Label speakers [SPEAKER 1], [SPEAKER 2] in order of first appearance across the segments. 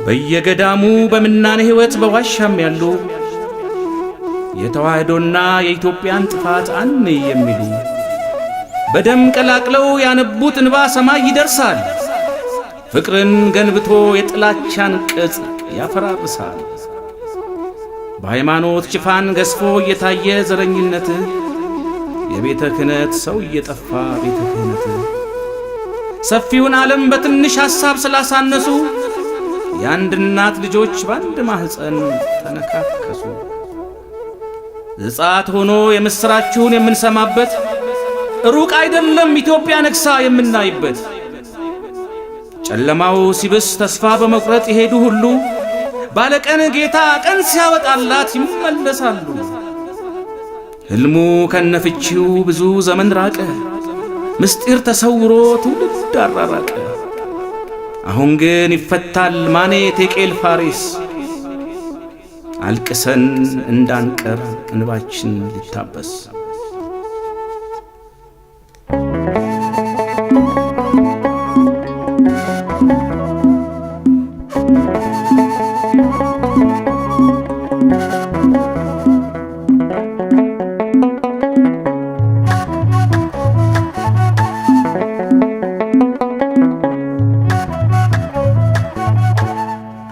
[SPEAKER 1] በየገዳሙ በምናኔ ሕይወት በዋሻም ያሉ የተዋህዶና የኢትዮጵያን ጥፋት አን የሚሉ በደም ቀላቅለው ያነቡት እንባ ሰማይ ይደርሳል። ፍቅርን ገንብቶ የጥላቻን ቅጽ ያፈራርሳል። በሃይማኖት ሽፋን ገዝፎ እየታየ ዘረኝነት የቤተ ክህነት ሰው እየጠፋ ቤተ ክህነት ሰፊውን ዓለም በትንሽ ሐሳብ ስላሳነሱ የአንድ እናት ልጆች በአንድ ማህፀን ተነካከሱ። ዘጸአት ሆኖ የምስራችሁን የምንሰማበት ሩቅ አይደለም ኢትዮጵያ ነግሳ የምናይበት። ጨለማው ሲብስ ተስፋ በመቁረጥ የሄዱ ሁሉ ባለቀን ጌታ ቀን ሲያወጣላት ይመለሳሉ። ሕልሙ ከነፍቺው ብዙ ዘመን ራቀ፣ ምስጢር ተሰውሮ ትውልድ አራራቀ። አሁን ግን ይፈታል ማኔ ቴቄል ፋሬስ፣ አልቅሰን እንዳንቀር እንባችን ሊታበስ።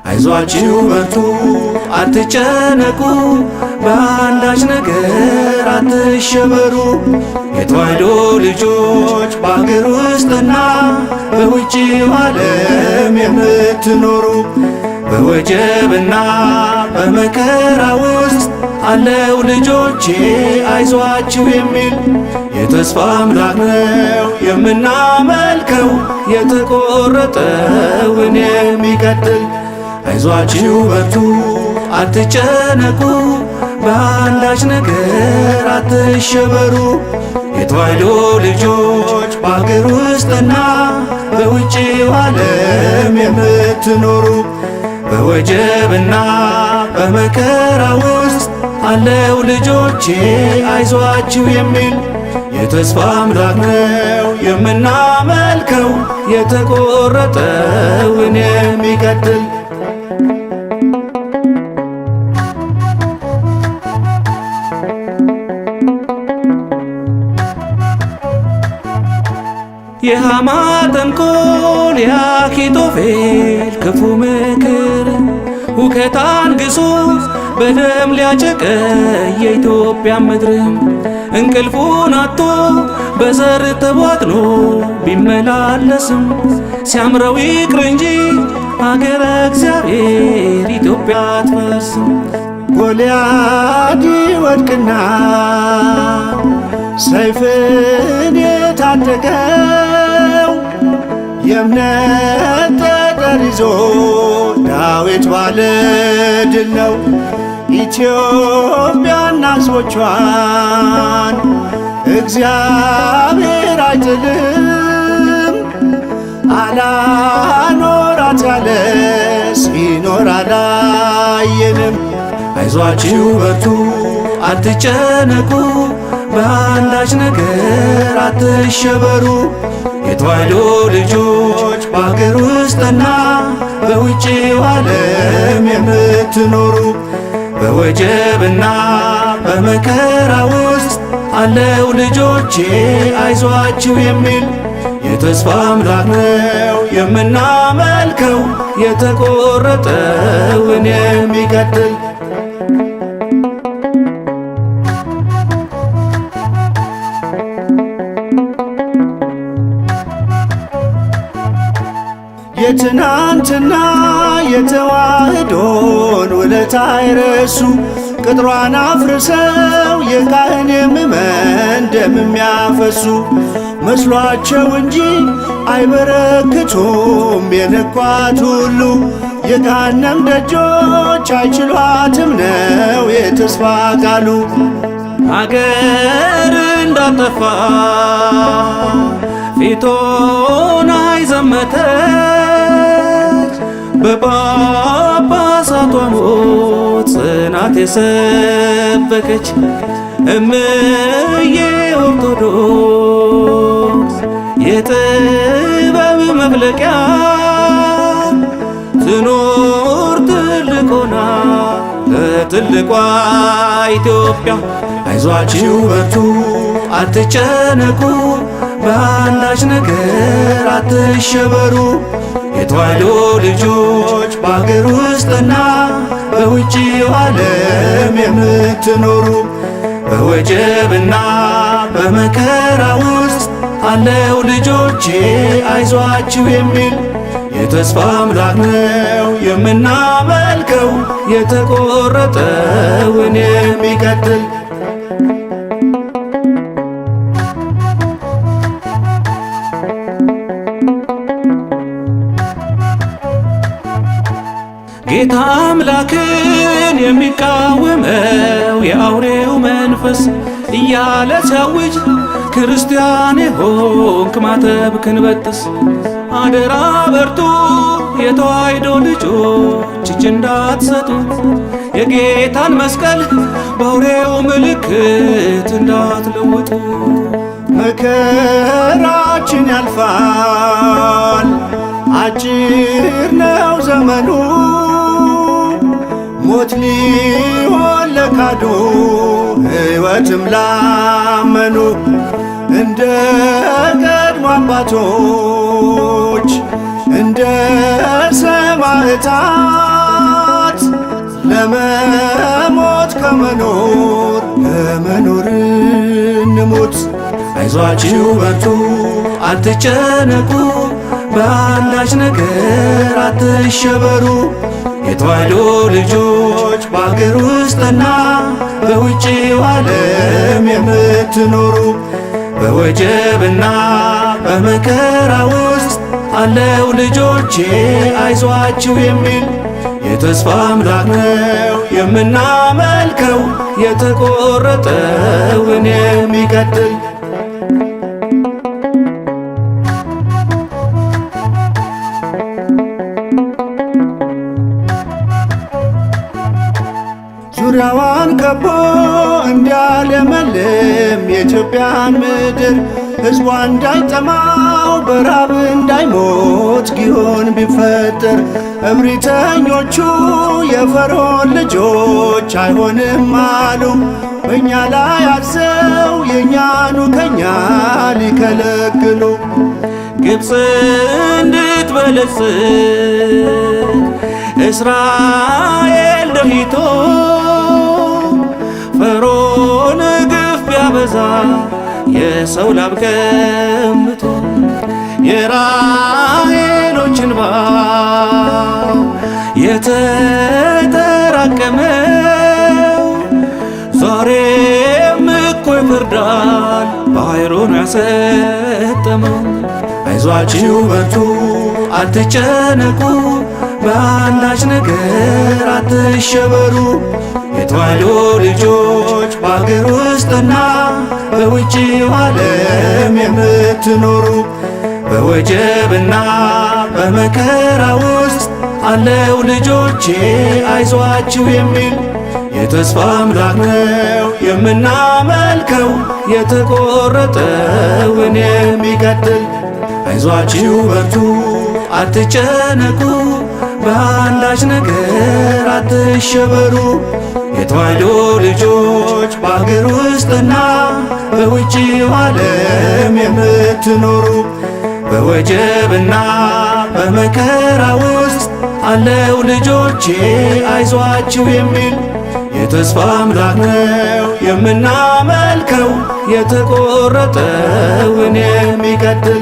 [SPEAKER 2] አይዟችሁ በርቱ አትጨነቁ፣ በአንዳች ነገር አትሸበሩ። የተዋህዶ ልጆች በአገር ውስጥና በውጭው ዓለም የምትኖሩ በወጀብና በመከራ ውስጥ አለው ልጆቼ አይዟችሁ የሚል የተስፋ አምላክ ነው የምናመልከው፣ የተቆረጠውን የሚቀጥል። አይዟችሁ በርቱ አትጨነቁ፣ በአንዳች ነገር አትሸበሩ። የተዋህዶ ልጆች በአገር ውስጥና በውጭው ዓለም የምትኖሩ በወጀብና በመከራ ውስጥ አለው ልጆቼ አይዟችሁ የሚል የተስፋ አምላክ ነው የምናመልከው፣ የተቆረጠውን የሚቀጥል። የሐማ ተንኮል የአኪጦፌል ክፉ ምክር ሁከት አንግሶ በደም ሊያጨቀይ የኢትዮጵያ ምድር እንቅልፉን አጥቶ በዘር ተቧጥኖ ቢመላለስም ሲያምረው ይቅር እንጂ አገረ እግዚአብሔር ኢትዮጵያ አትፈርስም።
[SPEAKER 3] ጎልያድ ይወድቅና ሰይፍን የታጠቀው የእምነት ጠጠር ይዞ ዳዊት ባለ ድል ነው። ኢትዮጵያና ሕዝቦቿን እግዚአብሔር አይጥልም። አላኖራት ያለ ሲኖር አላየንም።
[SPEAKER 2] አይዟችሁ በርቱ አትጨነቁ፣ በአንዳች ነገር አትሸበሩ። የተዋህዶ ልጆች በአገር ውስጥና በውጭው ዓለም የምትኖሩ በወጀብና በመከራ ውስጥ አለው ልጆቼ አይዟችሁ የሚል የተስፋ አምላክ ነው የምናመልከው፣ የተቆረጠውን የሚቀጥል።
[SPEAKER 3] የትናንትና የተዋህዶን ውለታ አይረሱ፣ ቅጥሯን አፍርሰው የካህን የምእመን ደም የሚያፈሱ መስሏቸው እንጂ አይበረክቱም የነኳት ሁሉ። የገሃነም ደጆች አይችሏትም ነው የተስፋ ቃሉ።
[SPEAKER 1] አገር እንዳጠፋ ፊቶን አይዘመተች በጳጳሳቷ ሞት ጽናት የሰበከች እምዬ ኦርቶዶክስ የጥበብ መፍለቂያ ትኖር ትልቋ ኢትዮጵያ።
[SPEAKER 2] አይዟችሁ በርቱ አትጨነቁ፣ በአንዳች ነገር አትሸበሩ። የተዋሕዶ ልጆች በአገር ውስጥና በውጭው ዓለም የምትኖሩ በወጀብና በመከራ ውስጥ አለው ልጆቼ አይዟችሁ የሚል የተስፋ አምላክ ነው የምናመልከው የተቆረጠውን የሚቀጥል።
[SPEAKER 1] ጌታ አምላክን የሚቃወመው የአውሬው መንፈስ እያለ ሲያውጅ ክርስቲያን የሆንክ ማተብክን በጥስ። አደራ በርቱ የተዋሕዶ ልጆች እጅ እንዳትሰጡ፣ የጌታን መስቀል በአውሬው ምልክት እንዳትለውጡ።
[SPEAKER 3] መከራችን ያልፋል አጭር ነው ዘመኑ፣ ሞት ሊሆን ለካዱ ሕይወትም ላመኑ እንደ ቀድሞ አባቶች እንደ ሰማዕታት ለመሞት ከመኖር ለመኖር እንሙት።
[SPEAKER 2] አይዟችሁ በርቱ አትጨነቁ፣ በአንዳች ነገር አትሸበሩ። የተዋሕዶ ልጆች በአገር ውስጥና በውጭው ዓለም የምትኖሩ በወጀብና በመከራ ውስጥ አለው ልጆቼ አይዟችሁ የሚል የተስፋ አምላክ ነው የምናመልከው የተቆረጠውን የሚቀጥል።
[SPEAKER 3] ዙሪያዋን ከቦ እንዲያለመልም የኢትዮጵያን ምድር ሕዝቧ እንዳይጠማው በራብ እንዳይሞት ጊዮን ቢፈጠር እብሪተኞቹ የፈርዖን ልጆች አይሆንም አሉ። በእኛ ላይ አዘው የእኛኑ ከኛ ሊከለክሉ
[SPEAKER 1] ግብፅ እንድትበለጽግ እስራኤል ደሂቶ ፈርዖን ግፍ ቢያበዛ የሰው ላብ ቀምቶ የራሔሎች እንባ የተጠራቀመው ዛሬም እኮ ይፈርዳል ባሕሩን ያሰጠመው።
[SPEAKER 2] አይዟችሁ በርቱ አትጨነቁ፣ በአንዳች ነገር አትሸበሩ። የተዋሕዶ ልጆች በአገር ውስጥና በውጭው ዓለም የምትኖሩ በወጀብና በመከራ ውስጥ አለው ልጆቼ አይዟችሁ የሚል የተስፋ አምላክ ነው የምናመልከው የተቆረጠውን የሚቀጥል። አይዟችሁ በርቱ አትጨነቁ፣ በአንዳች ነገር አትሸበሩ። የተዋሕዶ ልጆች በአገር ውስጥና በውጭው ዓለም የምትኖሩ በወጀብና በመከራ ውስጥ አለው ልጆቼ አይዟችሁ የሚል የተስፋ አምላክ ነው የምናመልከው የተቆረጠውን የሚቀጥል።